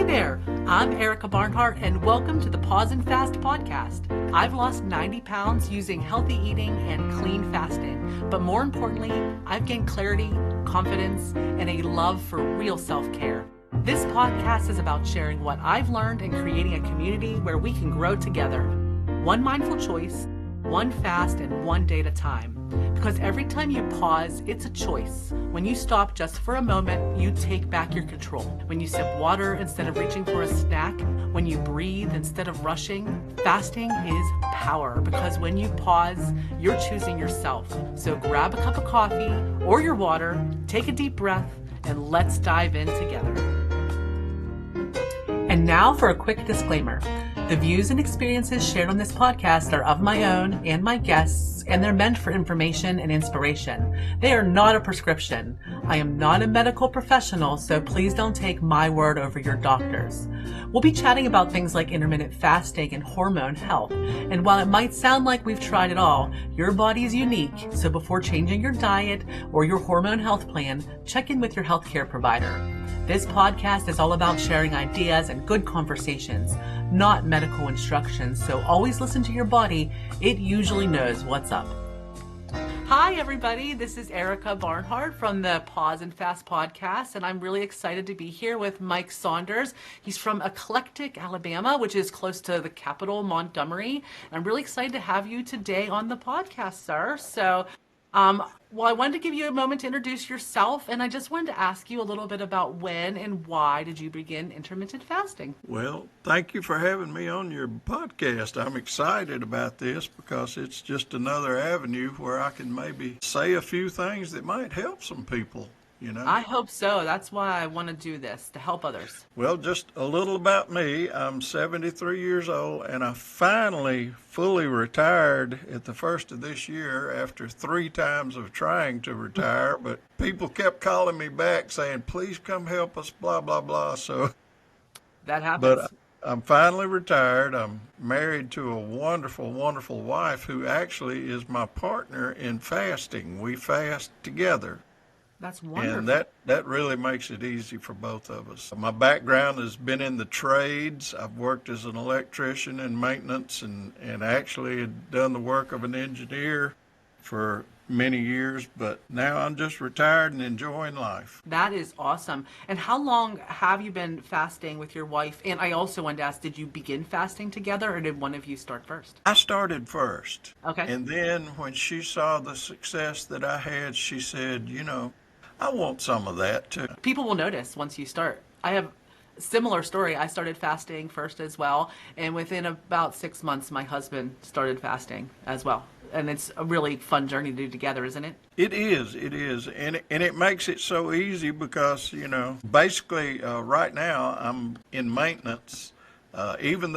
there, I'm Erica Barnhart and welcome to the Pause and Fast podcast. I've lost 90 pounds using healthy eating and clean fasting, but more importantly, I've gained clarity, confidence, and a love for real self-care. This podcast is about sharing what I've learned and creating a community where we can grow together. One mindful choice, one fast, and one day at a time. Because every time you pause, it's a choice. When you stop just for a moment, you take back your control. When you sip water instead of reaching for a snack, when you breathe instead of rushing, fasting is power. Because when you pause, you're choosing yourself. So grab a cup of coffee or your water, take a deep breath, and let's dive in together. And now for a quick disclaimer. The views and experiences shared on this podcast are of my own and my guests, and they're meant for information and inspiration. They are not a prescription. I am not a medical professional, so please don't take my word over your doctor's. We'll be chatting about things like intermittent fasting and hormone health. And while it might sound like we've tried it all, your body is unique, so before changing your diet or your hormone health plan, check in with your healthcare provider. This podcast is all about sharing ideas and good conversations, not medical instructions, so always listen to your body. It usually knows what's up. Hi, everybody. This is Erica Barnhart from the Pause and Fast podcast, and I'm really excited to be here with Mike Saunders. He's from Eclectic, Alabama, which is close to the capital, Montgomery. And I'm really excited to have you today on the podcast, sir. So, I wanted to give you a moment to introduce yourself, and I just wanted to ask you a little bit about when and why did you begin intermittent fasting? Well, thank you for having me on your podcast. I'm excited about this because it's just another avenue where I can maybe say a few things that might help some people. I hope so. That's why I want to do this, to help others. Well, just a little about me. I'm 73 years old, and I finally fully retired at the first of this year after 3 times of trying to retire. But people kept calling me back saying, please come help us, blah, blah, blah. So that happens. But I'm finally retired. I'm married to a wonderful, wonderful wife who actually is my partner in fasting. We fast together. That's wonderful. And that really makes it easy for both of us. My background has been in the trades. I've worked as an electrician in maintenance and actually had done the work of an engineer for many years, but now I'm just retired and enjoying life. That is awesome. And how long have you been fasting with your wife? And I also wanted to ask, did you begin fasting together or did one of you start first? I started first. Okay. And then when she saw the success that I had, she said, I want some of that too. People will notice once you start. I have a similar story. I started fasting first as well, and within about 6 months, my husband started fasting as well. And it's a really fun journey to do together, isn't it? It is. And it makes it so easy because, basically right now I'm in maintenance. Even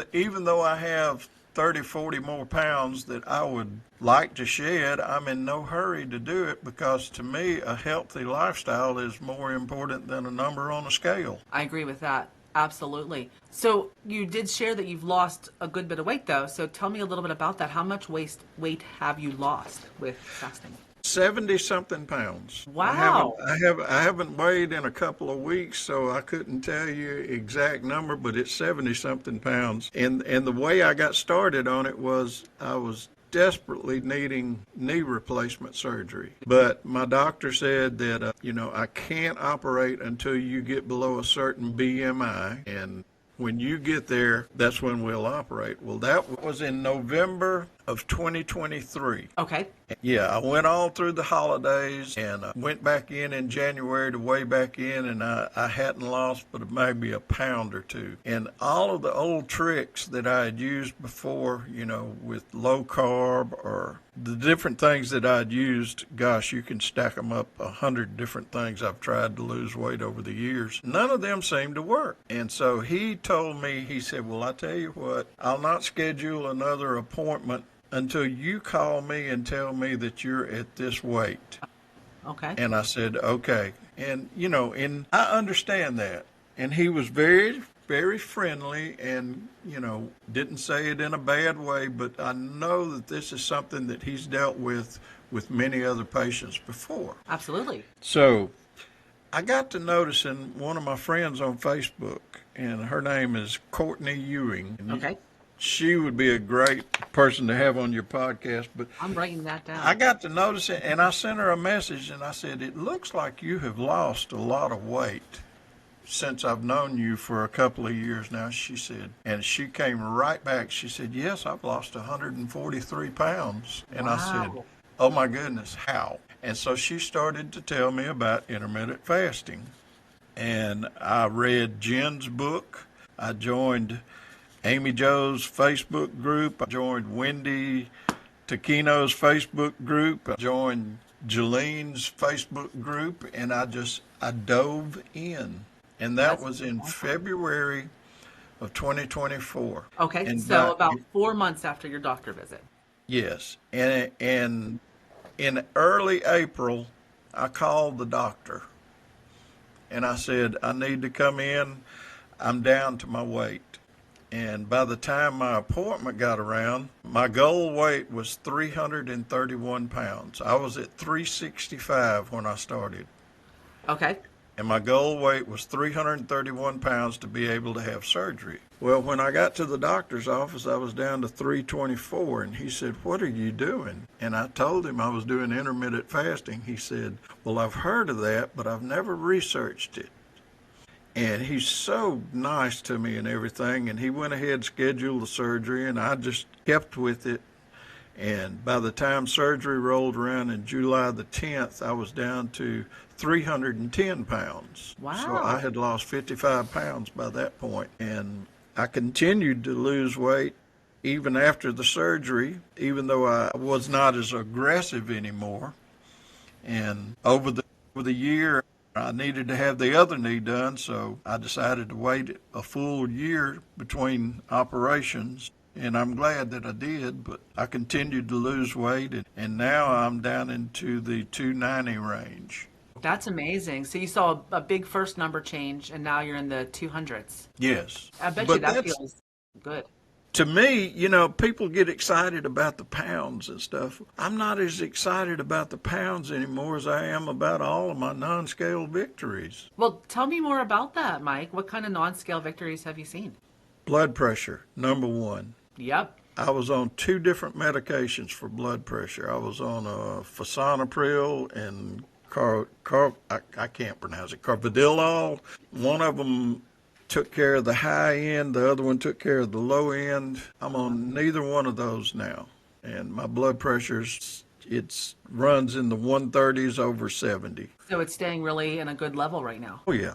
though I have 30, 40 more pounds that I would like to shed, I'm in no hurry to do it because to me, a healthy lifestyle is more important than a number on a scale. I agree with that. Absolutely. So you did share that you've lost a good bit of weight though. So tell me a little bit about that. How much weight have you lost with fasting? 70-something pounds. Wow. I haven't weighed in a couple of weeks, so I couldn't tell you exact number, but it's 70-something pounds. And the way I got started on it was I was desperately needing knee replacement surgery. But my doctor said that, I can't operate until you get below a certain BMI. And when you get there, that's when we'll operate. Well, that was in November of 2023. Okay. Yeah, I went all through the holidays and I went back in January to weigh back in, and I hadn't lost but maybe a pound or two. And all of the old tricks that I had used before, with low carb or the different things that I'd used, gosh, you can stack them up 100 different things I've tried to lose weight over the years. None of them seemed to work. And so he told me, he said, well, I tell you what, I'll not schedule another appointment until you call me and tell me that you're at this weight. Okay. And I said, okay. And, and I understand that. And he was very, very friendly and, didn't say it in a bad way, but I know that this is something that he's dealt with many other patients before. Absolutely. So I got to noticing one of my friends on Facebook, and her name is Kortney Ewing. Okay. She would be a great person to have on your podcast, but I'm writing that down. I got to notice it, and I sent her a message, and I said, it looks like you have lost a lot of weight since I've known you for a couple of years now, she said. And she came right back. She said, yes, I've lost 143 pounds. And I said, Wow. oh my goodness, how? And so she started to tell me about intermittent fasting. And I read Jen's book. I joined Amy Jo's Facebook group. I joined Wendy Taquino's Facebook group. I joined Jalene's Facebook group, and I dove in. And that was in February of 2024. Okay, And so about 4 months after your doctor visit. yes. And in early April, I called the doctor, and I said, I need to come in. I'm down to my weight. And by the time my appointment got around, my goal weight was 331 pounds. I was at 365 when I started. Okay. And my goal weight was 331 pounds to be able to have surgery. Well, when I got to the doctor's office, I was down to 324, and he said, what are you doing? And I told him I was doing intermittent fasting. He said, well, I've heard of that, but I've never researched it. And he's so nice to me and everything, and he went ahead and scheduled the surgery, and I just kept with it. And by the time surgery rolled around in July the 10th, I was down to 310 pounds. Wow. So I had lost 55 pounds by that point. And I continued to lose weight even after the surgery, even though I was not as aggressive anymore. And over the year, I needed to have the other knee done, so I decided to wait a full year between operations. And I'm glad that I did, but I continued to lose weight, and now I'm down into the 290 range. That's amazing. So you saw a big first number change, and now you're in the 200s. Yes. I bet But you that that's, feels good. to me, people get excited about the pounds and stuff. I'm not as excited about the pounds anymore as I am about all of my non-scale victories. Well, tell me more about that, Mike. What kind of non-scale victories have you seen? Blood pressure, number one. Yep. I was on 2 different medications for blood pressure. I was on Fasanapril and I can't pronounce it, Carvedilol. One of them took care of the high end, the other one took care of the low end. I'm on neither one of those now, and my blood pressure's it runs in the 130s over 70. So it's staying really in a good level right now. Oh yeah,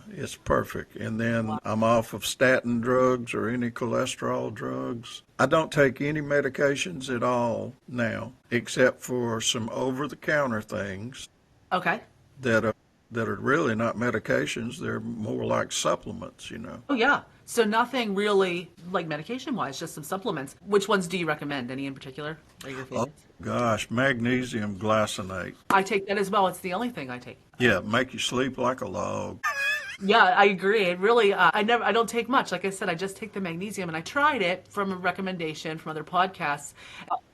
it's perfect. And then I'm off of statin drugs or any cholesterol drugs. I don't take any medications at all now, except for some over-the-counter things. Okay. That are really not medications. They're more like supplements, Oh, yeah. So nothing really like medication-wise, just some supplements. Which ones do you recommend? Any in particular? Are your favorites? Oh, gosh, magnesium glycinate. I take that as well. It's the only thing I take. Yeah, make you sleep like a log. Yeah, I agree. It really, I don't take much. Like I said, I just take the magnesium, and I tried it from a recommendation from other podcasts.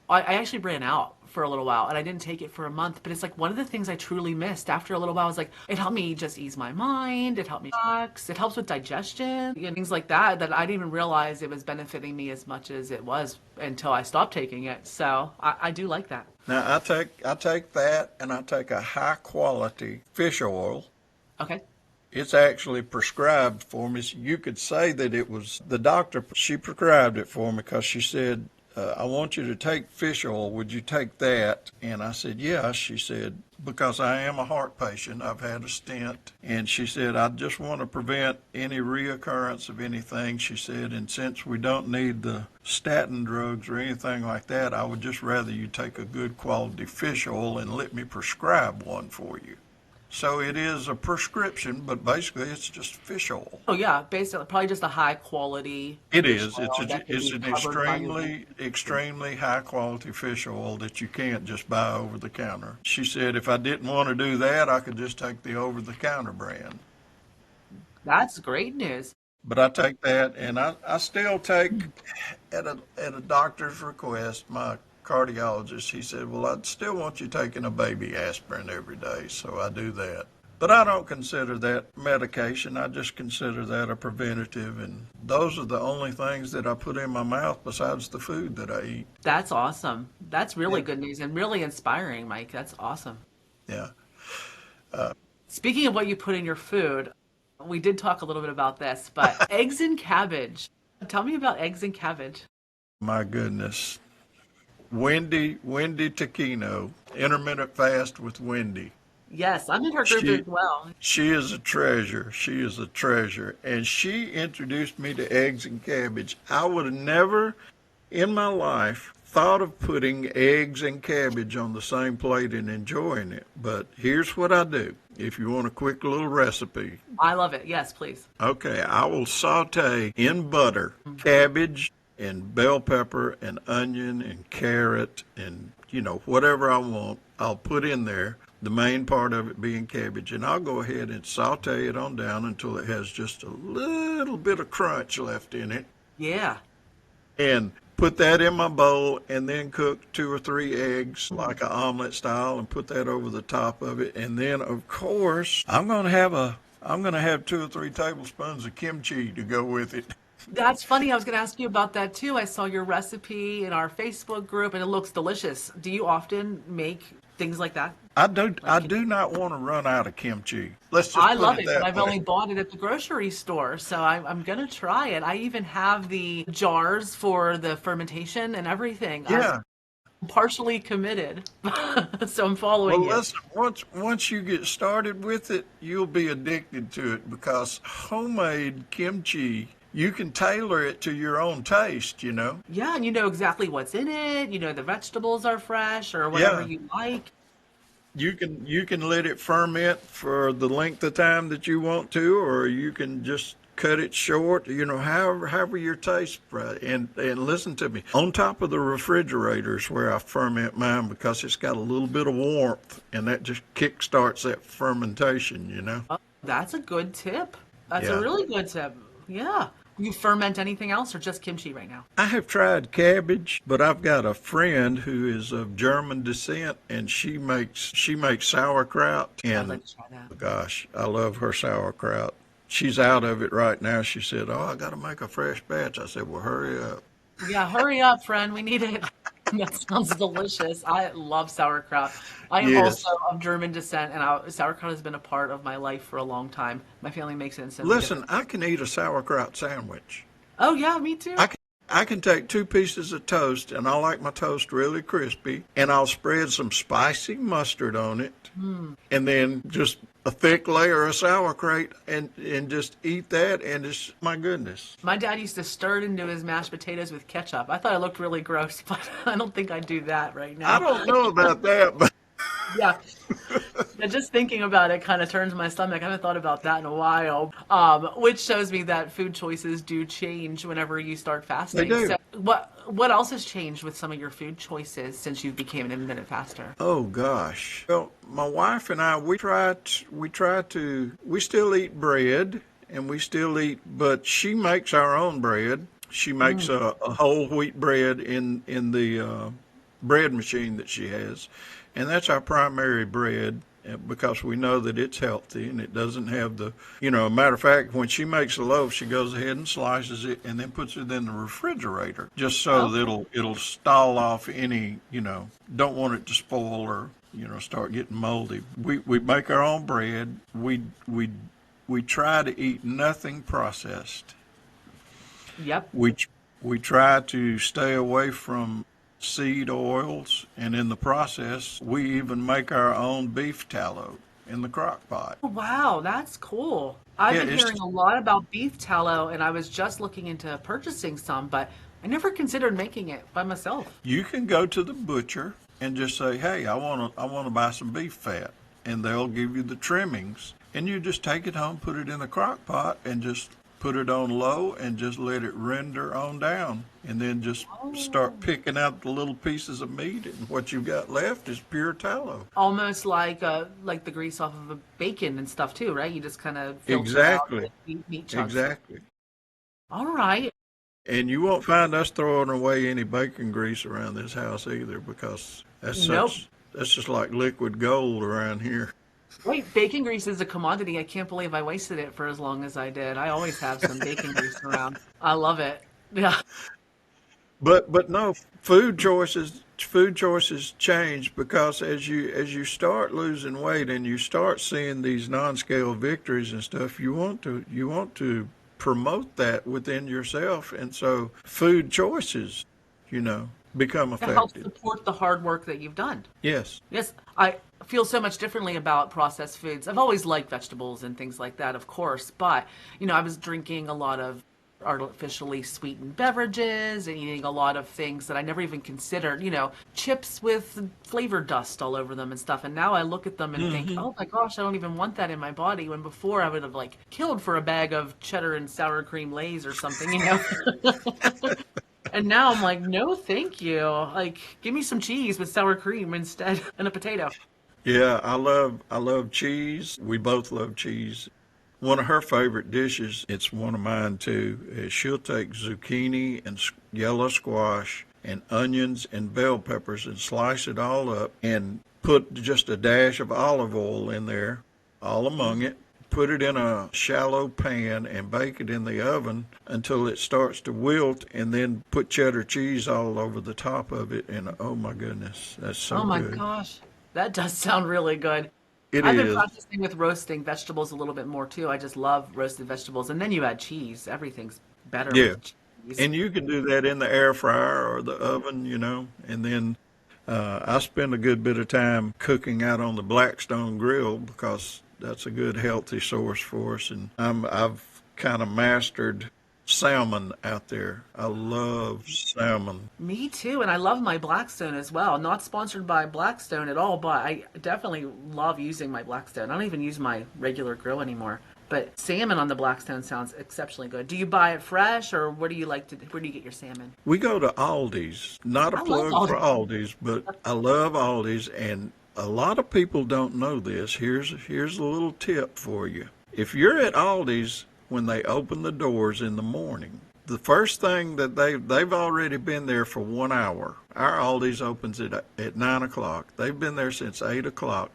I actually ran out for a little while, and I didn't take it for a month, but it's like one of the things I truly missed after a little while. I was like, it helped me just ease my mind. It helped me relax. It helps with digestion and things like that I didn't even realize it was benefiting me as much as it was until I stopped taking it. So I do like that. Now, I take that, and I take a high-quality fish oil. Okay. It's actually prescribed for me. So you could say that it was the doctor. She prescribed it for me because she said, I want you to take fish oil. Would you take that? And I said, yes. She said, because I am a heart patient. I've had a stent. And she said, I just want to prevent any reoccurrence of anything. She said, and since we don't need the statin drugs or anything like that, I would just rather you take a good quality fish oil and let me prescribe one for you. So it is a prescription, but basically it's just fish oil. Oh yeah, basically probably just a high quality. It is. It's an extremely high quality fish oil that you can't just buy over the counter. She said if I didn't want to do that, I could just take the over the counter brand. That's great news. But I take that, and I still take at a doctor's request. My cardiologist, he said, well, I'd still want you taking a baby aspirin every day, so I do that. But I don't consider that medication. I just consider that a preventative. And those are the only things that I put in my mouth besides the food that I eat. That's awesome. That's really Yeah. good news and really inspiring, Mike. That's awesome. Yeah. Speaking of what you put in your food, we did talk a little bit about this, but eggs and cabbage. Tell me about eggs and cabbage. My goodness. Wendy Taquino, intermittent fast with Wendy. Yes, I'm in her group as She well. she is a treasure. She is a treasure. And she introduced me to eggs and cabbage. I would have never in my life thought of putting eggs and cabbage on the same plate and enjoying it. But here's what I do. If you want a quick little recipe, I love it. Yes, please. okay, I will saute in butter cabbage and bell pepper and onion and carrot and, whatever I want, I'll put in there. The main part of it being cabbage. And I'll go ahead and saute it on down until it has just a little bit of crunch left in it. Yeah. And put that in my bowl and then cook 2 or 3 eggs like an omelet style and put that over the top of it. And then, of course, I'm going to have 2 or 3 tablespoons of kimchi to go with it. That's funny. I was going to ask you about that too. I saw your recipe in our Facebook group and it looks delicious. Do you often make things like that? I do not want to run out of kimchi. Let's just I put love it it, but that I've way. only bought it at the grocery store, so I'm going to try it. I even have the jars for the fermentation and everything. Yeah. I'm partially committed, so I'm following Well, you. listen, once you get started with it, you'll be addicted to it because homemade kimchi, you can tailor it to your own taste, Yeah, and you know exactly what's in it. You know the vegetables are fresh or whatever Yeah. you like. You can let it ferment for the length of time that you want to, or you can just cut it short, however your taste. And listen to me, on top of the refrigerator is where I ferment mine because it's got a little bit of warmth, and that just kick starts that fermentation. Oh, that's a good tip. That's a Yeah. really good tip. Yeah. You ferment anything else or just kimchi right now? I have tried cabbage, but I've got a friend who is of German descent, and she makes sauerkraut. I'd And like to try that. gosh, I love her sauerkraut. She's out of it right now. She said, "Oh, I got to make a fresh batch." I said, "Well, hurry up." Yeah, hurry up, friend. We need it. That sounds delicious. I love sauerkraut. I am Yes. also of German descent, and sauerkraut has been a part of my life for a long time. My family makes it in so many Listen, different. I can eat a sauerkraut sandwich. Oh yeah, me too. I can take 2 pieces of toast, and I like my toast really crispy, and I'll spread some spicy mustard on it, and then just a thick layer of sauerkraut, and just eat that, and it's, my goodness. My dad used to stir it into his mashed potatoes with ketchup. I thought it looked really gross, but I don't think I'd do that right I now. don't know about that, but Yeah. Yeah, just thinking about it kind of turns my stomach. I haven't thought about that in a while, which shows me that food choices do change whenever you start they fasting. do. So, what else has changed with some of your food choices since you became an intermittent faster? Oh gosh. Well, my wife and I, we still eat bread, and we still eat, but she makes our own bread. She makes a whole wheat bread in the bread machine that she has, and that's our primary bread, because we know that it's healthy and it doesn't have matter of fact, when she makes a loaf, she goes ahead and slices it and then puts it in the refrigerator just so that Okay. it'll stall off any, don't want it to spoil or, start getting moldy. We make our own bread. We try to eat nothing processed. Yep. We try to stay away from seed oils, and in the process, we even make our own beef tallow in the crock pot. Oh, wow, that's cool. I've Yeah, been hearing a lot about beef tallow, and I was just looking into purchasing some, but I never considered making it by myself. you can go to the butcher and just say, "Hey, I want to buy some beef fat," and they'll give you the trimmings, and you just take it home, put it in the crock pot, and just put it on low and just let it render on down, and then just start picking out the little pieces of meat, and what you've got left is pure tallow. Almost like the grease off of a bacon and stuff too, right? You just kind of filter out the Exactly. meat chunks. Exactly. All right. And you won't find us throwing away any bacon grease around this house either, because Nope. that's just like liquid gold around here. Wait, bacon grease is a commodity. I can't believe I wasted it for as long as I did. I always have some bacon grease around. I love it. Yeah. But no, food choices change because as you start losing weight and you start seeing these non-scale victories and stuff, you want to promote that within yourself, and so food choices, become To help effective. support the hard work that you've done. Yes. Yes, I feel so much differently about processed foods. I've always liked vegetables and things like that, of course, but I was drinking a lot of artificially sweetened beverages and eating a lot of things that I never even considered, chips with flavor dust all over them and stuff. And now I look at them and think, Hmm. "Oh my gosh, I don't even want that in my body." When before I would have like killed for a bag of cheddar and sour cream Lay's or something. And now I'm like, "No, thank you. Like, give me some cheese with sour cream instead and a potato." Yeah, I love cheese. We both love cheese. One of her favorite dishes, it's one of mine too, is she'll take zucchini and yellow squash and onions and bell peppers and slice it all up and put just a dash of olive oil in there, all among it. Put it in a shallow pan and bake it in the oven until it starts to wilt, and then put cheddar cheese all over the top of it. And oh my goodness, that's so Oh my good. gosh. That does sound really good. It I've been is. practicing with roasting vegetables a little bit more too. I just love roasted vegetables. And then you add cheese. Everything's better Yeah. with cheese. And you can do that in the air fryer or the oven, and then I spend a good bit of time cooking out on the Blackstone grill because that's a good healthy source for us. And I've kind of mastered salmon out there. I love salmon. Me too. And I love my Blackstone as well. Not sponsored by Blackstone at all, but I definitely love using my Blackstone. I don't even use my regular grill anymore. But salmon on the Blackstone sounds exceptionally good. Do you buy it fresh or where do you get your salmon? We go to Aldi's. Not a I love plug all for the Aldi's, but I love Aldi's, and a lot of people don't know this. Here's a little tip for you. If you're at Aldi's when they open the doors in the morning, the first thing that they've already been there for 1 hour. Our Aldi's opens at 9 o'clock. They've been there since 8 o'clock.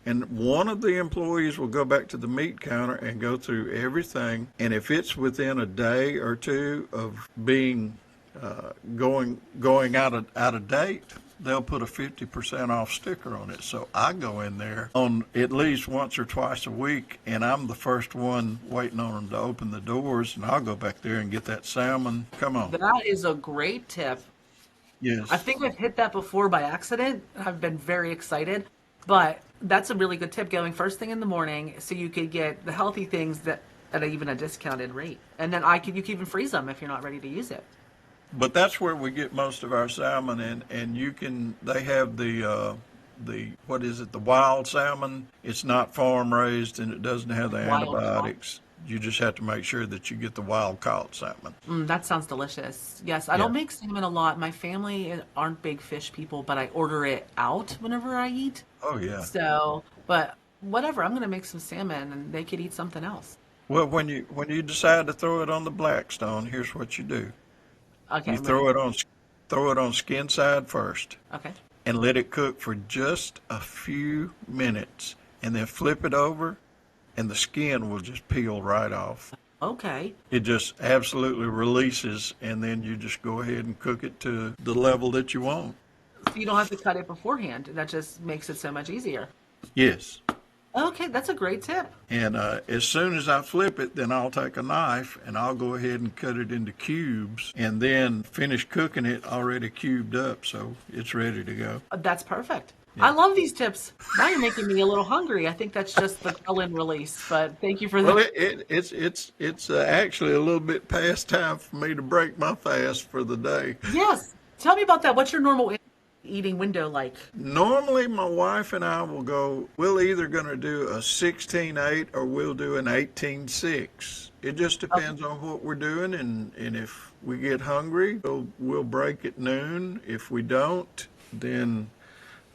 And one of the employees will go back to the meat counter and go through everything. And if it's within a day or two of being going out of date, they'll put a 50% off sticker on it. So I go in there on at least once or twice a week, and I'm the first one waiting on them to open the doors, and I'll go back there and get that salmon. Come on. That is a great tip. I Yes. think I've hit that before by accident. I've been very excited, but that's a really good tip going first thing in the morning so you could get the healthy things that at even a discounted rate. And then you can even freeze them if you're not ready to use it. But that's where we get most of our salmon, and they have the what is it, the wild salmon. It's not farm raised and it doesn't have the Wild caught. antibiotics. You just have to make sure that you get the wild caught salmon. That sounds delicious. Yes, I Yeah. don't make salmon a lot. My family aren't big fish people, but I order it out whenever I eat. Oh yeah. So, but whatever, I'm gonna make some salmon and they could eat something else. Well, when you decide to throw it on the Blackstone, here's what you do. Okay, You I'm ready. throw it on skin side first Okay. and let it cook for just a few minutes, and then flip it over, and the skin will just peel right off. Okay. It just absolutely releases, and then you just go ahead and cook it to the level that you want. So you don't have to cut it beforehand. That just makes it so much easier. Yes. Okay, that's a great tip. And as soon as I flip it, then I'll take a knife and I'll go ahead and cut it into cubes and then finish cooking it already cubed up so it's ready to go. That's perfect. I Yeah. love these tips. Now you're making me a little hungry. I think that's just the ghrelin release, but thank you for Well, that. it's actually a little bit past time for me to break my fast for the day. Yes. Tell me about that. What's your normal eating window like? Normally, my wife and I we'll either going to do a 16-8 or we'll do an 18-6. It just Okay. depends on what we're doing, and if we get hungry, we'll break at noon. If we don't, then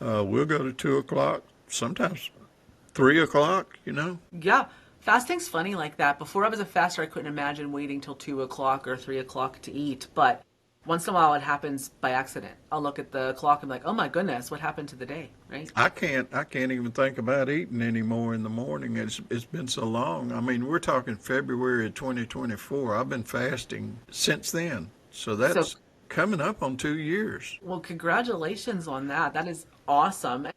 we'll go to 2 o'clock, sometimes 3 o'clock, Yeah. Fasting's funny like that. Before I was a faster, I couldn't imagine waiting till 2 o'clock or 3 o'clock to eat. But Once in a while, it happens by accident. I'll look at the clock and be like, oh my goodness, what happened to the day, right? I can't even think about eating anymore in the morning. It's been so long. I mean, we're talking February of 2024. I've been fasting since then. So So, that's coming up on 2 years. well, congratulations on that. That is awesome.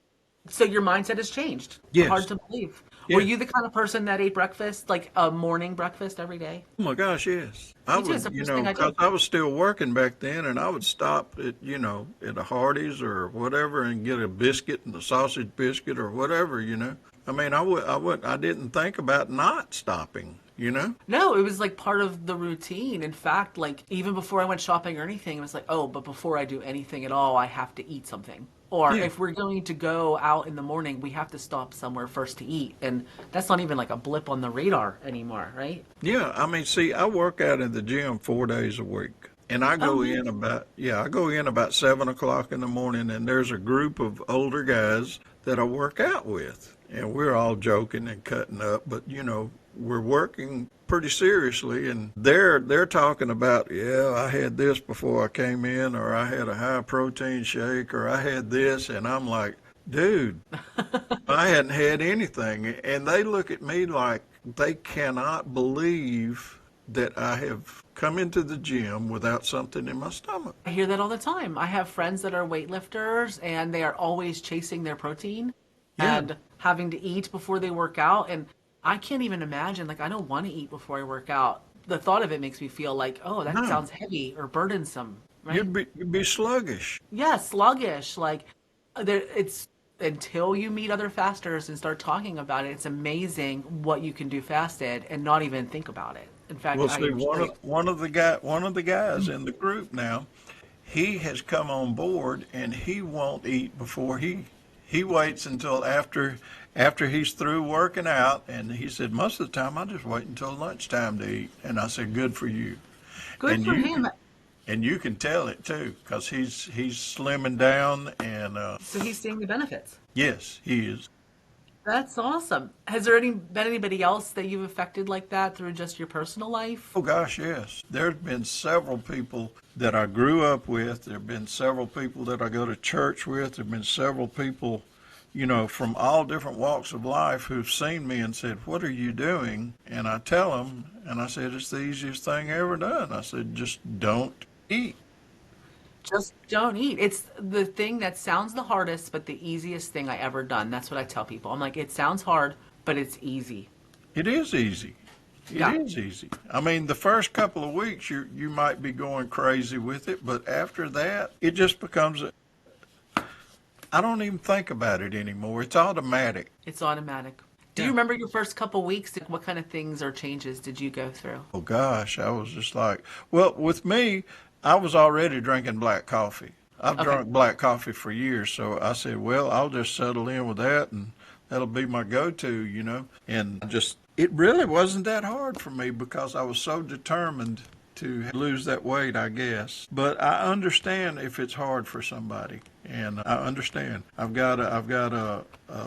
So your mindset has changed. Hard Yes. to believe. Were Yeah. you the kind of person that ate breakfast, like a morning breakfast every day? Oh my gosh, yes. I Me too. It's would, the first thing I because do. I was still working back then, and I would stop at, at a Hardee's or whatever and get a biscuit and a sausage biscuit or whatever. I mean, I didn't think about not stopping. No, it was like part of the routine. In fact, like even before I went shopping or anything, it was like, oh, but before I do anything at all, I have to eat something. Or Yeah. if we're going to go out in the morning, we have to stop somewhere first to eat. And that's not even like a blip on the radar anymore, right? Yeah. I mean, see, I work out in the gym 4 days a week. And Oh, man. I go in about 7 o'clock in the morning, and there's a group of older guys that I work out with. And we're all joking and cutting up, but we're working pretty seriously, and they're talking about, yeah, I had this before I came in, or I had a high protein shake, or I had this, and I'm like, dude, I hadn't had anything. And they look at me like they cannot believe that I have come into the gym without something in my stomach. I hear that all the time. I have friends that are weightlifters and they are always chasing their protein Yeah. and having to eat before they work out. And I can't even imagine, like, I don't want to eat before I work out. The thought of it makes me feel like, oh, that No, sounds heavy or burdensome, right? you'd be sluggish. Yeah, sluggish. Like, it's until you meet other fasters and start talking about it, it's amazing what you can do fasted and not even think about it. In fact, Well, I see, am sure. one of the guys in the group now, he has come on board, and he won't eat before he waits until after he's through working out, and he said most of the time I just wait until lunchtime to eat. And I said, good for you. Good And for you him. can and you can tell it too, because he's slimming down, and So he's seeing the benefits. yes, he is. That's awesome. Has there been anybody else that you've affected like that through just your personal life? Oh gosh, yes. There's been several people that I grew up with. There have been several people that I go to church with. There have been several people, from all different walks of life who've seen me and said, what are you doing? And I tell them, and I said, it's the easiest thing I ever done. I said, just don't eat. Just don't eat. It's the thing that sounds the hardest, but the easiest thing I ever done. That's what I tell people. I'm like, it sounds hard, but it's easy. It is easy. It Yeah. is easy. I mean, the first couple of weeks you might be going crazy with it, but after that, it just becomes I don't even think about it anymore. It's automatic. It's automatic. Do you Yeah. remember your first couple weeks? What kind of things or changes did you go through? Oh gosh, I was just like, well, with me, I was already drinking black coffee. I've Okay. drunk black coffee for years, so I said, well, I'll just settle in with that, and that'll be my go-to. And it really wasn't that hard for me because I was so determined to lose that weight, I guess. But I understand if it's hard for somebody, and I understand. I've got a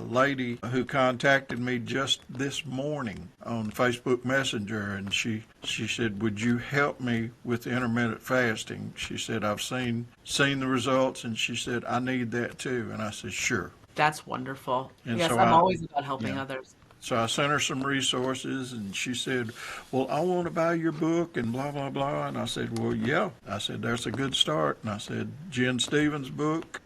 lady who contacted me just this morning on Facebook Messenger, and she said, "Would you help me with intermittent fasting?" She said, "I've seen the results," and she said, "I need that too." And I said, "Sure." That's wonderful. And Yes, so I'm always about helping yeah. others. So I sent her some resources, and she said, well, I want to buy your book and blah, blah, blah. And I said, well, yeah. I said, that's a good start. And I said, Jen Stephens' book,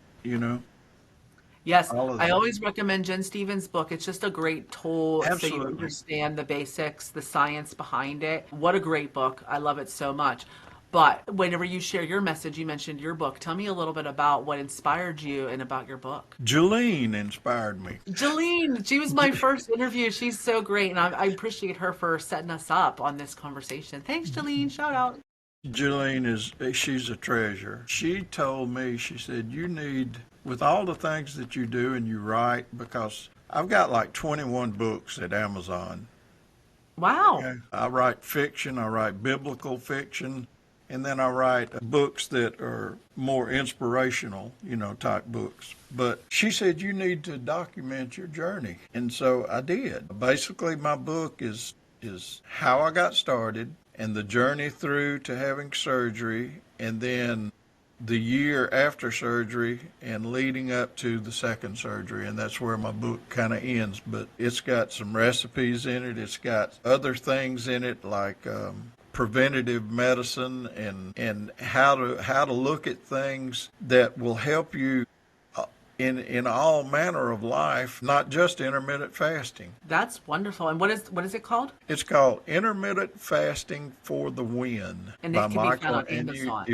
Yes, all of I that. always recommend Jen Stephens' book. It's just a great tool so you Absolutely. understand the basics, the science behind it. What a great book. I love it so much. But whenever you share your message, you mentioned your book. Tell me a little bit about what inspired you and about your book. Jolene inspired me. Jolene, she was my first interview. She's so great, and I appreciate her for setting us up on this conversation. Thanks, Jolene. Shout out. She's a treasure. She told me, she said, you need, with all the things that you do and you write, because I've got like 21 books at Amazon. Wow. Okay. I write fiction, I write biblical fiction, and then I write books that are more inspirational, type books. But she said, you need to document your journey. And so I did. Basically, my book is is how I got started and the journey through to having surgery, and then the year after surgery and leading up to the second surgery. And that's where my book kind of ends. But it's got some recipes in it. It's got other things in it like preventative medicine and how to look at things that will help you in all manner of life, not just intermittent fasting. That's wonderful. And what is it called? It's called Intermittent Fasting for the Win And by it can be found Mygoal. on Amazon.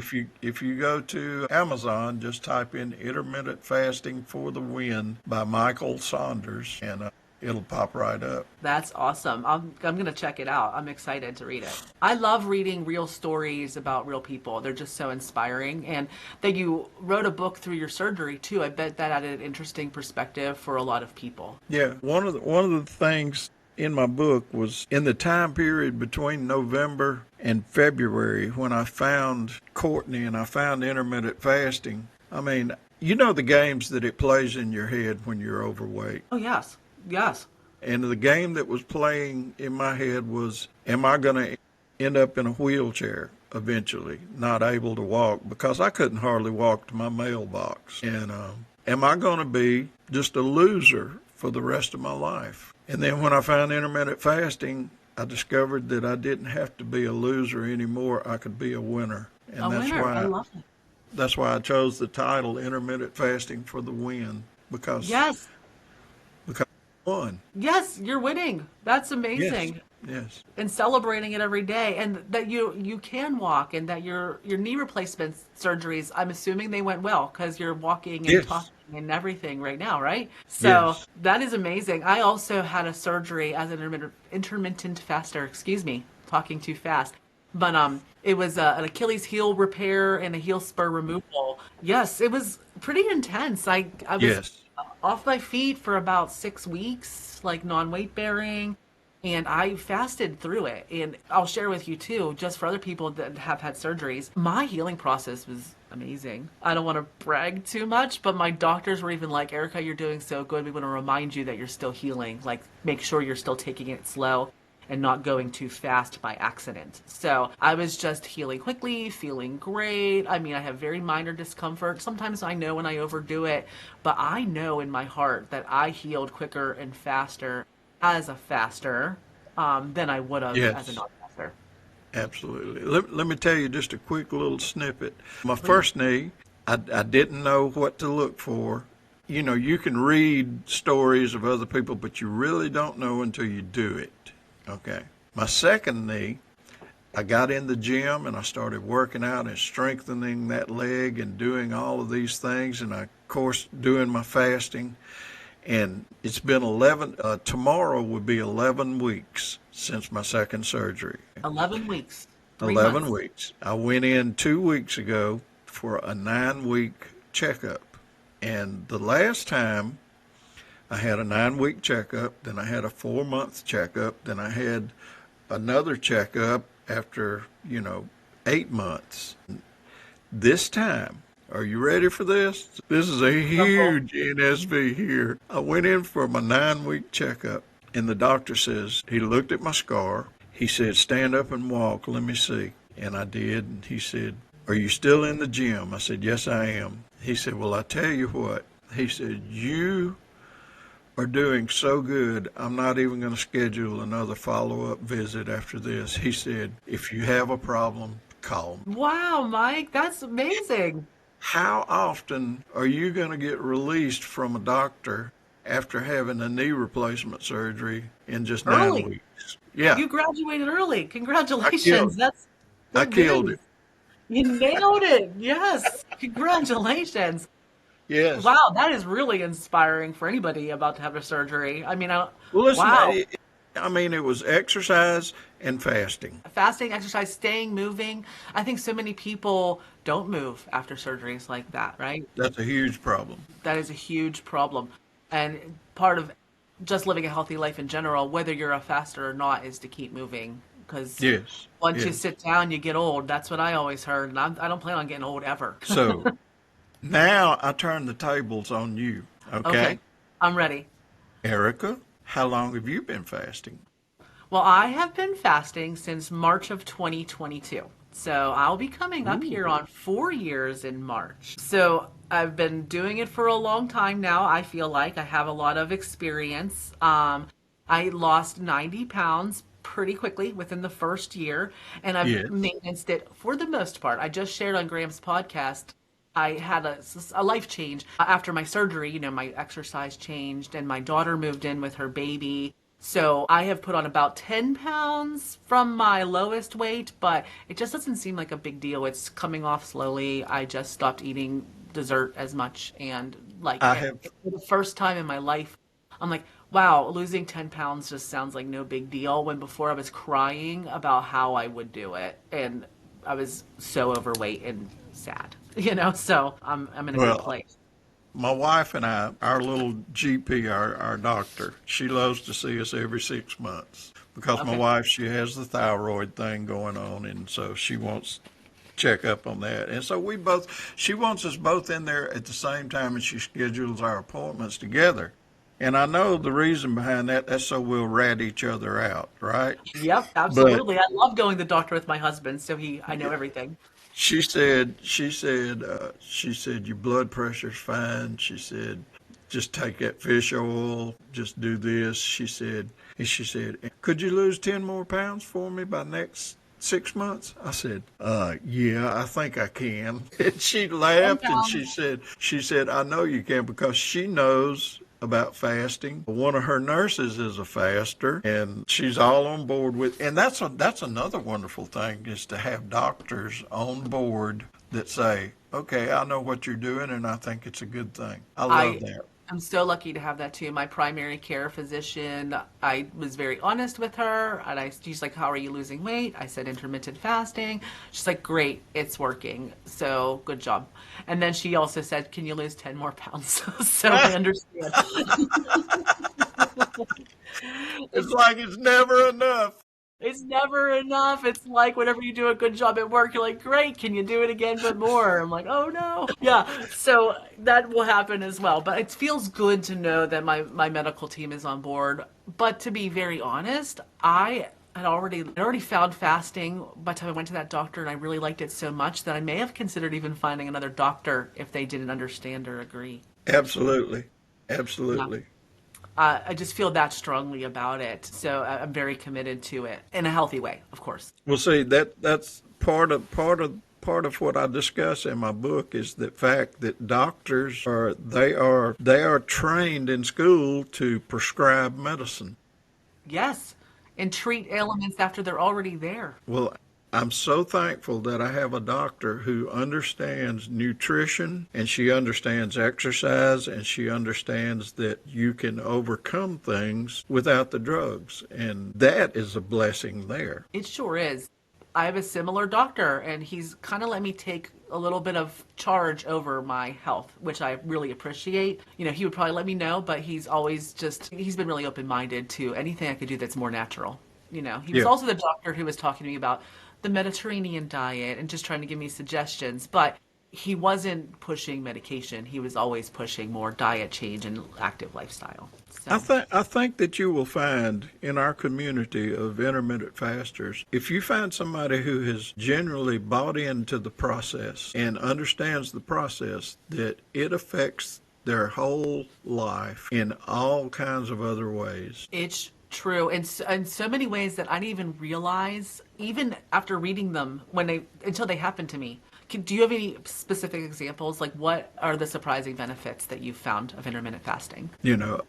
If you go to Amazon, just type in Intermittent Fasting for the Win by Mygoal Saunders, and it'll pop right up. That's awesome. I'm going to check it out. I'm excited to read it. I love reading real stories about real people. They're just so inspiring. And that you wrote a book through your surgery too. I bet that added an interesting perspective for a lot of people. Yeah, one of the things in my book was in the time period between November and February when I found Kortney and I found intermittent fasting. I mean, you know the games that it plays in your head when you're overweight. Oh, yes. Yes. And the game that was playing in my head was, am I going to end up in a wheelchair eventually, not able to walk, because I couldn't hardly walk to my mailbox? And am I going to be just a loser for the rest of my life? And then when I found intermittent fasting, I discovered that I didn't have to be a loser anymore. I could be a winner. And I love it. That's why I chose the title Intermittent Fasting for the Win, because Yes. Won. Yes, you're winning. That's amazing. Yes. And celebrating it every day, and that you can walk, and that your knee replacement surgeries, I'm assuming they went well because you're walking and Yes. talking and everything right now, right? So Yes. that is amazing. I also had a surgery as an intermittent faster. Excuse me, talking too fast. But it was an Achilles heel repair and a heel spur removal. Yes, it was pretty intense. I was Yes. off my feet for about 6 weeks, like non-weight bearing, and I fasted through it. And I'll share with you too, just for other people that have had surgeries, my healing process was amazing. I don't want to brag too much, but my doctors were even like, Erica, you're doing so good. We want to remind you that you're still healing. Like, make sure you're still taking it slow and not going too fast by accident. So I was just healing quickly, feeling great. I mean, I have very minor discomfort. Sometimes I know when I overdo it, but I know in my heart that I healed quicker and faster as a faster than I would have as a non-faster. Absolutely. Let me tell you just a quick little snippet. My first knee, I didn't know what to look for. You know, you can read stories of other people, but you really don't know until you do it. Okay. My second knee, I got in the gym and I started working out and strengthening that leg and doing all of these things. And I, of course, doing my fasting. And it's been tomorrow would be 11 weeks since my second surgery. 11 weeks. 11 months. weeks. I went in 2 weeks ago for a 9-week checkup. And the last time I had a 9-week checkup, then I had a 4-month checkup, then I had another checkup after, 8 months. This time, are you ready for this? This is a huge NSV here. I went in for my 9-week checkup, and the doctor says, he looked at my scar. He said, stand up and walk, let me see. And I did, and he said, are you still in the gym? I said, yes, I am. He said, well, I tell you what. He said, you are doing so good, I'm not even going to schedule another follow-up visit after this. He said, if you have a problem, call me. Wow, Mike, that's amazing. How often are you going to get released from a doctor after having a knee replacement surgery in just 9 weeks? Yeah. You graduated early. Congratulations. That's I good killed news. it. You nailed it. Yes. Congratulations. Yes. Wow, that is really inspiring for anybody about to have a surgery. I mean, Well, listen, wow. it was exercise and fasting. Fasting, exercise, staying moving. I think so many people don't move after surgeries like that, right? That's a huge problem. That is a huge problem. And part of just living a healthy life in general, whether you're a faster or not, is to keep moving. Because once you sit down, you get old. That's what I always heard. And I don't plan on getting old ever. So now I turn the tables on you, okay? I'm ready. Erica, how long have you been fasting? Well, I have been fasting since March of 2022. So I'll be coming up here on 4 years in March. So I've been doing it for a long time now. I feel like I have a lot of experience. I lost 90 pounds pretty quickly within the first year, and I've Yes. maintained it for the most part. I just shared on Graham's podcast. I had a life change after my surgery. My exercise changed, and my daughter moved in with her baby. So I have put on about 10 pounds from my lowest weight, but it just doesn't seem like a big deal. It's coming off slowly. I just stopped eating dessert as much. And like I have for the first time in my life, I'm like, wow, losing 10 pounds just sounds like no big deal. When before I was crying about how I would do it. And I was so overweight and sad, so I'm in a good well, place. my wife and I, our little GP, our doctor, she loves to see us every 6 months because my Okay. wife, she has the thyroid thing going on, and so she wants to check up on that. And so she wants us both in there at the same time, and she schedules our appointments together. And I know the reason behind that, that's so we'll rat each other out, right? Yep, But absolutely. I love going to the doctor with my husband, so I know everything. she said, your blood pressure's fine. She said, just take that fish oil, just do this. She said, could you lose 10 more pounds for me by next 6 months? I said, yeah, I think I can. And she 10 laughed and she pounds. said, she said, I know you can because she knows about fasting. One of her nurses is a faster, and she's all on board with. And that's another wonderful thing is to have doctors on board that say, "Okay, I know what you're doing, and I think it's a good thing." I love I that. am so lucky to have that too. My primary care physician, I was very honest with her, and she's like, "How are you losing weight?" I said, "Intermittent fasting." She's like, "Great, it's working. So good job." And then she also said, "Can you lose 10 more pounds?" So I understand. It's It's like it's never enough. It's never enough. It's like whenever you do a good job at work, you're like, great, can you do it again but more? I'm like, oh no. Yeah, so that will happen as well. But it feels good to know that my medical team is on board. But to be very honest, I had already found fasting by the time I went to that doctor, and I really liked it so much that I may have considered even finding another doctor if they didn't understand or agree. Absolutely, Yeah. absolutely. I just feel that strongly about it. So I'm very committed to it in a healthy way, of course. Well, see that's part of what I discuss in my book is the fact that doctors they are trained in school to prescribe medicine. Yes, and treat ailments after they're already there. Well, I'm so thankful that I have a doctor who understands nutrition and she understands exercise and she understands that you can overcome things without the drugs. And that is a blessing there. It sure is. I have a similar doctor, and he's kind of let me take a little bit of charge over my health, which I really appreciate. He would probably let me know, but he's been really open minded to anything I could do that's more natural. He was Yeah. also the doctor who was talking to me about the Mediterranean diet and just trying to give me suggestions, but he wasn't pushing medication. He was always pushing more diet change and active lifestyle. So, I think that you will find in our community of intermittent fasters, if you find somebody who has generally bought into the process and understands the process, that it affects their whole life in all kinds of other ways. it's true in so many ways that I didn't even realize, even after reading them, until they happened to me. Do you have any specific examples? Like, what are the surprising benefits that you've found of intermittent fasting? You know,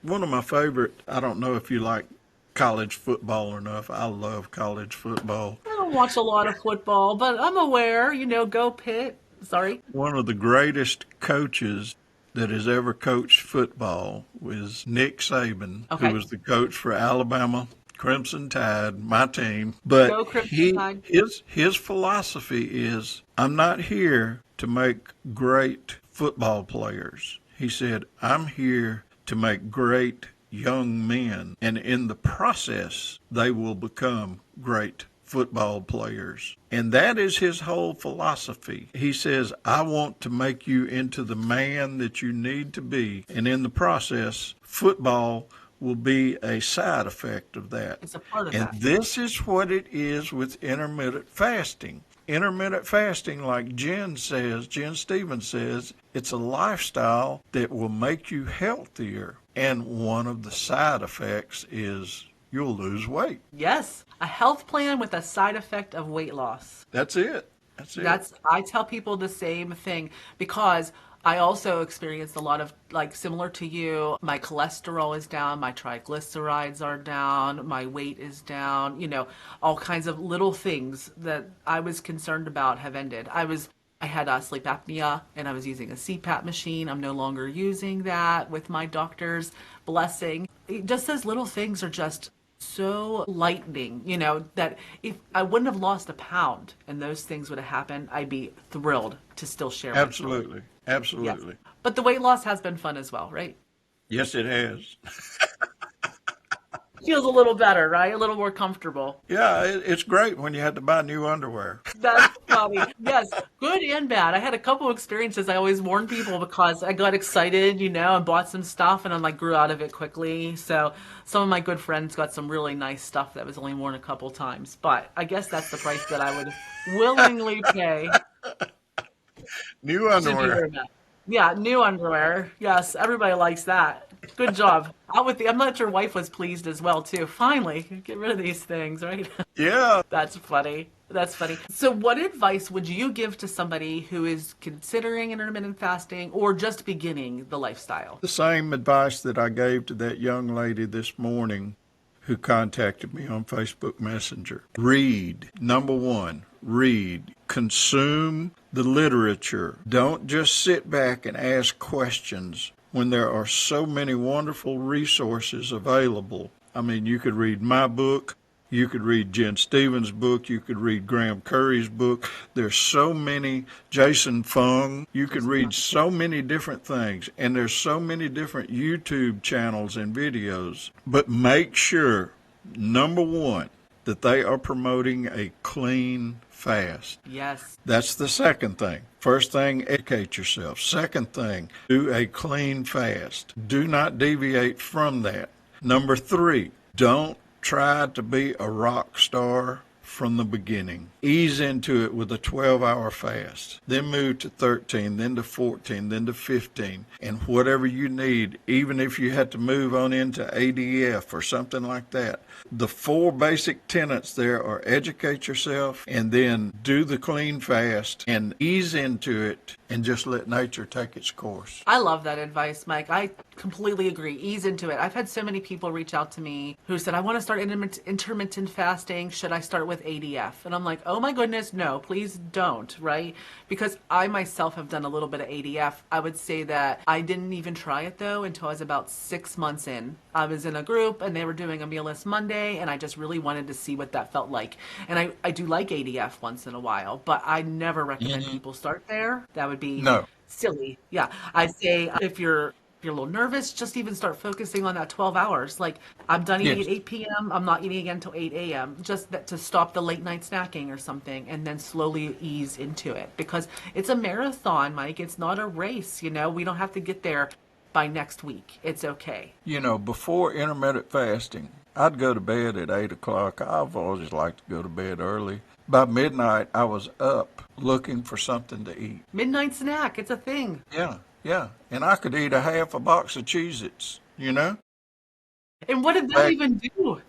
one of my favorite, I don't know if you like college football or not. I love college football. I don't watch a lot of football, but I'm aware, go Pitt. Sorry. One of the greatest coaches that has ever coached football was Nick Saban, who Okay. was the coach for Alabama Crimson Tide, my team. But Go Crimson Tide. his philosophy is, I'm not here to make great football players. He said, I'm here to make great young men, and in the process, they will become great football players. And that is his whole philosophy. He says, I want to make you into the man that you need to be. And in the process, football will be a side effect of that. It's a part of And that. this is what it is with intermittent fasting. Intermittent fasting, like Jen Stephens says, it's a lifestyle that will make you healthier. And one of the side effects is you'll lose weight. Yes, a health plan with a side effect of weight loss. That's it. That's it. I tell people the same thing because I also experienced a lot of, like, similar to you, my cholesterol is down, my triglycerides are down, my weight is down, all kinds of little things that I was concerned about have ended. I had sleep apnea and I was using a CPAP machine. I'm no longer using that with my doctor's blessing. Just those little things are just so lightening, that if I wouldn't have lost a pound and those things would have happened, I'd be thrilled to still share my story. Absolutely. Absolutely. Yes. But the weight loss has been fun as well, right? Yes, it has. Feels a little better, right? A little more comfortable. Yeah, it's great when you have to buy new underwear. That's funny. Yes, good and bad. I had a couple experiences. I always warn people because I got excited, and bought some stuff and I'm like grew out of it quickly. So some of my good friends got some really nice stuff that was only worn a couple times. But I guess that's the price that I would willingly pay New to be underwear. wearing that. Yeah, new underwear. Yes, everybody likes that. Good job. I'm not sure wife was pleased as well too. Finally, get rid of these things, right? Yeah. That's funny. That's funny. So what advice would you give to somebody who is considering intermittent fasting or just beginning the lifestyle? The same advice that I gave to that young lady this morning who contacted me on Facebook Messenger. Read. Number one, read. Consume the literature. Don't just sit back and ask questions when there are so many wonderful resources available. I mean, you could read my book. You could read Jen Stephens' book. You could read Graham Curry's book. There's so many, Jason Fung. You could read so many different things, and there's so many different YouTube channels and videos. But make sure, number one, that they are promoting a clean fast. Yes. That's the second thing. First thing, educate yourself. Second thing, do a clean fast. Do not deviate from that. Number three, don't try to be a rock star from the beginning. Ease into it with a 12-hour fast. Then move to 13, then to 14, then to 15. And whatever you need, even if you had to move on into ADF or something like that. The four basic tenets there are educate yourself and then do the clean fast and ease into it and just let nature take its course. I love that advice, Mike. I completely agree. Ease into it. I've had so many people reach out to me who said, I want to start intermittent fasting. Should I start with ADF? And I'm like, oh my goodness, no, please don't, right? Because I myself have done a little bit of ADF. I would say that I didn't even try it though until I was about 6 months in. I was in a group and they were doing a mealless Monday and I just really wanted to see what that felt like. And I do like ADF once in a while, but I never recommend people start there. That would be No. silly. Yeah. I say if you're a little nervous, just even start focusing on that 12 hours. Like I'm done eating Yes. at 8 p.m. I'm not eating again until 8 a.m. Just to stop the late night snacking or something and then slowly ease into it because it's a marathon, Mike. It's not a race. We don't have to get there by next week. It's okay. Before intermittent fasting, I'd go to bed at 8 o'clock. I've always liked to go to bed early. By midnight, I was up looking for something to eat. Midnight snack. It's a thing. Yeah, yeah. And I could eat a half a box of Cheez-Its, And what did that Back, even do?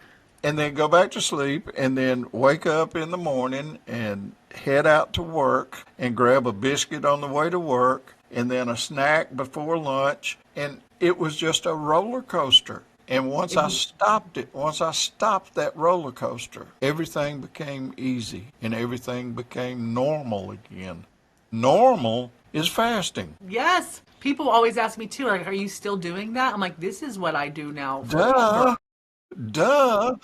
and then go back to sleep and then wake up in the morning and head out to work and grab a biscuit on the way to work and then a snack before lunch. And it was just a roller coaster. And once I stopped that roller coaster, everything became easy and everything became normal again. Normal is fasting. Yes. People always ask me too, like, are you still doing that? I'm like, this is what I do now. Duh. Duh.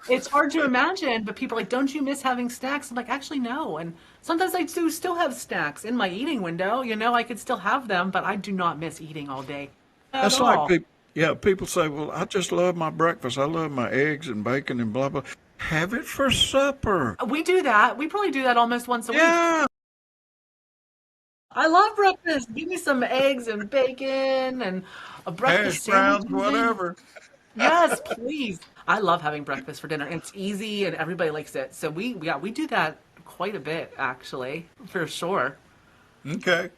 It's hard to imagine, but people are like, don't you miss having snacks? I'm like, actually, no. And sometimes I do still have snacks in my eating window. I could still have them, but I do not miss eating all day at That's all. like people say, well, I just love my breakfast. I love my eggs and bacon and blah, blah. Have it for supper. We do that. We probably do that almost once a week. Yeah. I love breakfast. Give me some eggs and bacon and a Hash breakfast sandwich browns, even. whatever. Yes, please. I love having breakfast for dinner. It's easy and everybody likes it. So we do that quite a bit actually, for sure. Okay.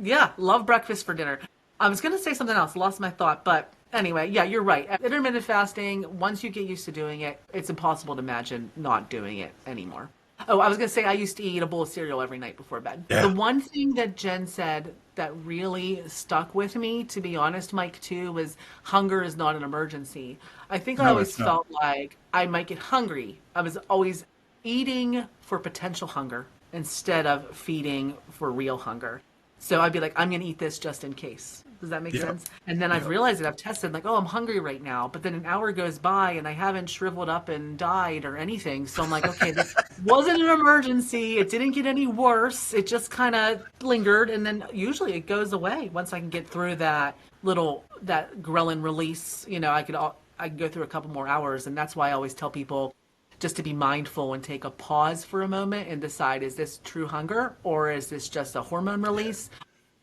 Yeah, love breakfast for dinner. I was going to say something else, lost my thought, but anyway, yeah, you're right. Intermittent fasting, once you get used to doing it, it's impossible to imagine not doing it anymore. Oh, I was going to say I used to eat a bowl of cereal every night before bed. The Yeah. one thing that Jen said that really stuck with me, to be honest, Mike, too, was hunger is not an emergency. I think I No, always it's not. felt like I might get hungry. I was always eating for potential hunger instead of feeding for real hunger. So I'd be like, I'm going to eat this just in case. Does that make Yep. sense? And then I've Yep. realized that I've tested, like, oh, I'm hungry right now. But then an hour goes by and I haven't shriveled up and died or anything. So I'm like, okay, this wasn't an emergency. It didn't get any worse. It just kind of lingered. And then usually it goes away once I can get through that ghrelin release. I could go through a couple more hours. And that's why I always tell people just to be mindful and take a pause for a moment and decide, is this true hunger or is this just a hormone release?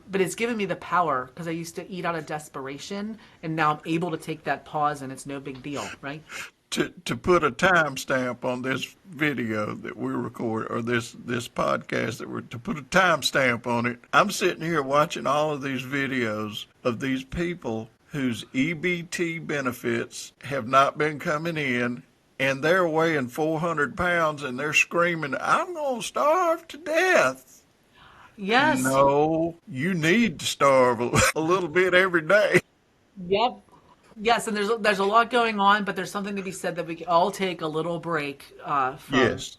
But it's given me the power because I used to eat out of desperation and now I'm able to take that pause and it's no big deal, right? To put a timestamp on this video that we record, or this podcast that we're to put a timestamp on it. I'm sitting here watching all of these videos of these people whose EBT benefits have not been coming in, and they're weighing 400 pounds and they're screaming, I'm going to starve to death. Yes. No, you need to starve a little bit every day. Yep. Yes, and there's a lot going on, but there's something to be said that we can all take a little break from Yes,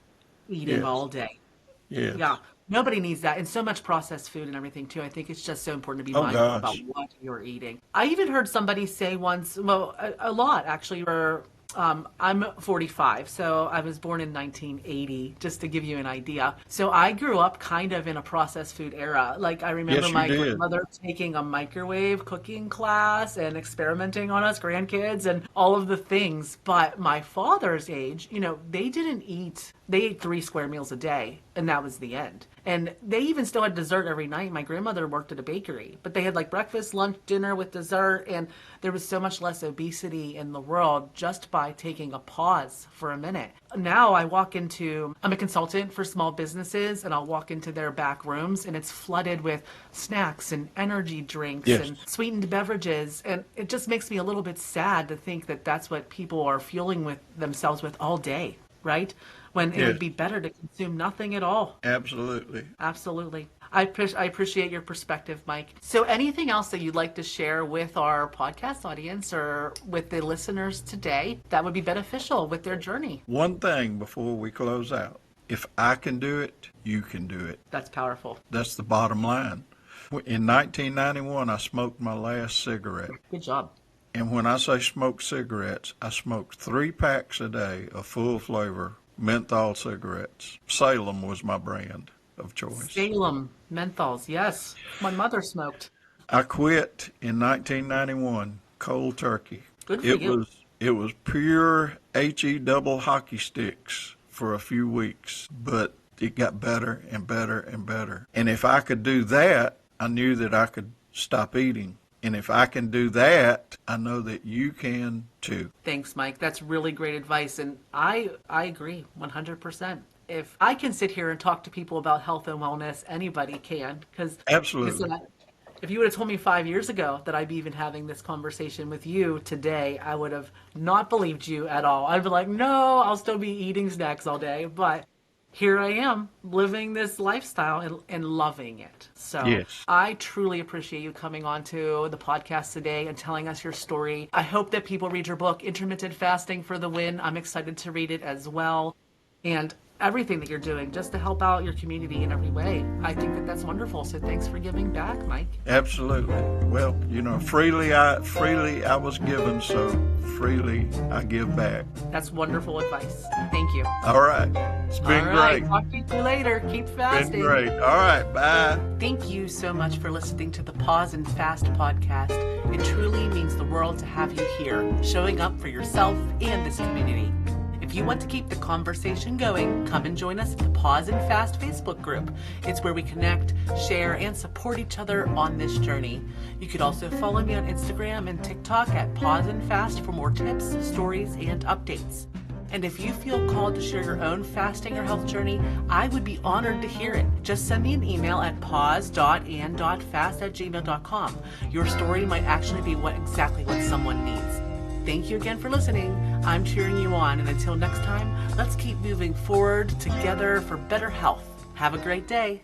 eating yes, all day. Yeah. yes. Nobody needs that. And so much processed food and everything too. I think it's just so important to be Oh mindful about gosh. what you're eating. I even heard somebody say once, well, a lot actually, where I'm 45, so I was born in 1980, just to give you an idea. So I grew up kind of in a processed food era. Like I remember Yes, you my did. grandmother taking a microwave cooking class and experimenting on us grandkids and all of the things. But my father's age, they ate 3 square meals a day, and that was the end. And they even still had dessert every night. My grandmother worked at a bakery, but they had like breakfast, lunch, dinner with dessert, and there was so much less obesity in the world just by taking a pause for a minute. Now I'm a consultant for small businesses, and I'll walk into their back rooms, and it's flooded with snacks and energy drinks Yes. and sweetened beverages. And it just makes me a little bit sad to think that that's what people are fueling with themselves with all day, right? When it would Yes. be better to consume nothing at all. Absolutely. Absolutely. I appreciate your perspective, Mike. So, anything else that you'd like to share with our podcast audience or with the listeners today that would be beneficial with their journey? One thing before we close out. If I can do it, you can do it. That's powerful. That's the bottom line. In 1991, I smoked my last cigarette. Good job. And when I say smoked cigarettes, I smoked 3 packs a day of full flavor menthol cigarettes. Salem was my brand of choice. Salem menthols. Yes. My mother smoked. I quit in 1991, cold turkey. Good for It you. was it was pure HE double hockey sticks for a few weeks, but it got better and better and better. And if I could do that, I knew that I could stop eating. And if I can do that, I know that you can too. Thanks, Mike. That's really great advice. And I agree 100%. If I can sit here and talk to people about health and wellness, anybody can. Because, Absolutely. if you would have told me 5 years ago that I'd be even having this conversation with you today, I would have not believed you at all. I'd be like, no, I'll still be eating snacks all day. But here I am living this lifestyle and loving it. So Yes. I truly appreciate you coming on to the podcast today and telling us your story. I hope that people read your book, Intermittent Fasting for the Win. I'm excited to read it as well. And everything that you're doing just to help out your community in every way. I think that that's wonderful. So thanks for giving back, Mike. Absolutely. Well, freely I was given, so freely I give back. That's wonderful advice. Thank you. All right. It's been All right. great. Talk to you later. Keep fasting. Been great. All right. Bye. Thank you so much for listening to the Pause and Fast podcast. It truly means the world to have you here, showing up for yourself and this community. If you want to keep the conversation going, come and join us at the Pause and Fast Facebook group. It's where we connect, share, and support each other on this journey. You could also follow me on Instagram and TikTok at Pause and Fast for more tips, stories, and updates. And if you feel called to share your own fasting or health journey, I would be honored to hear it. Just send me an email at pounds.And.fast@gmail.com. Your story might actually be exactly what someone needs. Thank you again for listening. I'm cheering you on, and until next time, let's keep moving forward together for better health. Have a great day.